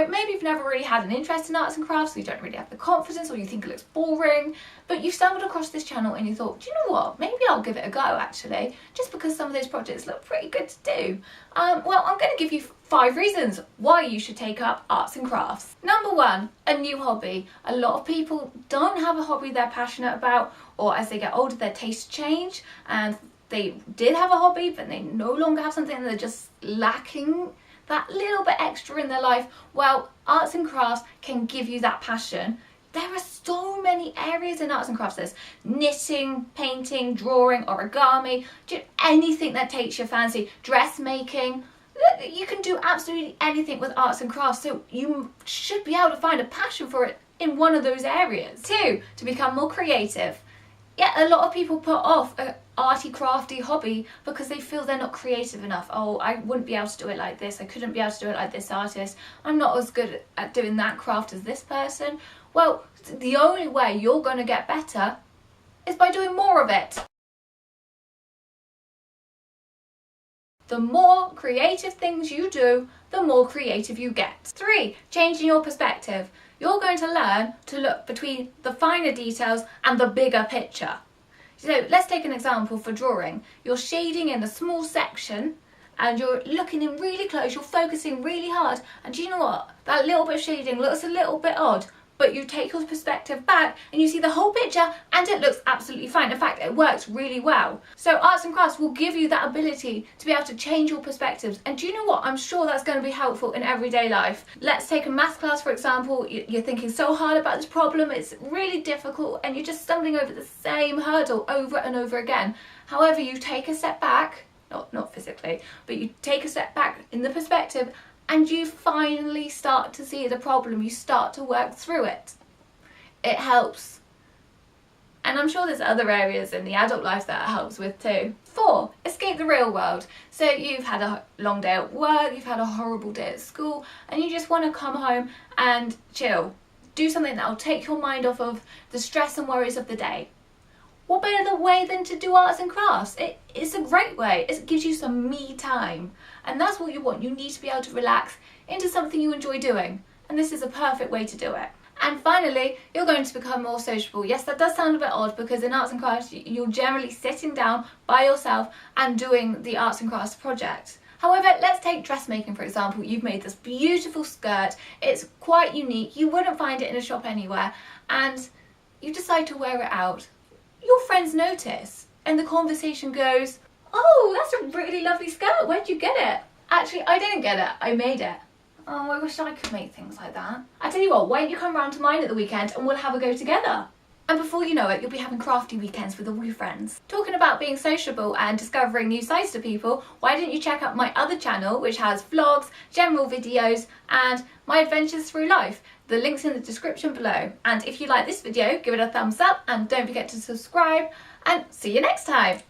So maybe you've never really had an interest in arts and crafts, so you don't really have the confidence, or you think it looks boring, but you've stumbled across this channel and you thought, do you know what, maybe I'll give it a go actually, just because some of those projects look pretty good to do. Well, I'm going to give you 5 reasons why you should take up arts and crafts. Number 1, a new hobby. A lot of people don't have a hobby they're passionate about, or as they get older their tastes change and they did have a hobby but they no longer have something and they're just lacking that little bit extra in their life. Well, arts and crafts can give you that passion. There are so many areas in arts and crafts. There's knitting, painting, drawing, origami, anything that takes your fancy, dressmaking. You can do absolutely anything with arts and crafts, so you should be able to find a passion for it in one of those areas. 2, to become more creative. Yeah, a lot of people put off an arty crafty hobby because they feel they're not creative enough. Oh, I wouldn't be able to do it like this, I couldn't be able to do it like this artist, I'm not as good at doing that craft as this person. Well, the only way you're going to get better is by doing more of it. The more creative things you do, the more creative you get. 3, changing your perspective. You're going to learn to look between the finer details and the bigger picture. So let's take an example for drawing. You're shading in a small section and you're looking in really close, you're focusing really hard, and do you know what? That little bit of shading looks a little bit odd, but you take your perspective back and you see the whole picture and it looks absolutely fine. In fact, it works really well. So arts and crafts will give you that ability to be able to change your perspectives. And do you know what? I'm sure that's going to be helpful in everyday life. Let's take a math class, for example. You're thinking so hard about this problem, it's really difficult, and you're just stumbling over the same hurdle over and over again. However, you take a step back, not physically, but you take a step back in the perspective, and you finally start to see the problem, you start to work through it. It helps. And I'm sure there's other areas in the adult life that it helps with too. 4, escape the real world. So you've had a long day at work, you've had a horrible day at school, and you just want to come home and chill. Do something that will take your mind off of the stress and worries of the day. What better way than to do arts and crafts? It's a great way. It gives you some me time. And that's what you want. You need to be able to relax into something you enjoy doing. And this is a perfect way to do it. And finally, you're going to become more sociable. Yes, that does sound a bit odd because in arts and crafts, you're generally sitting down by yourself and doing the arts and crafts project. However, let's take dressmaking for example. You've made this beautiful skirt. It's quite unique. You wouldn't find it in a shop anywhere. And you decide to wear it out. Your friends notice and the conversation goes, oh, that's a really lovely skirt, where'd you get it? Actually, I didn't get it, I made it. Oh, I wish I could make things like that. I tell you what, why don't you come round to mine at the weekend and we'll have a go together? And before you know it, you'll be having crafty weekends with all your friends. Talking about being sociable and discovering new sides to people, why don't you check out my other channel which has vlogs, general videos and my adventures through life. The link's in the description below. And if you like this video, give it a thumbs up and don't forget to subscribe, and see you next time.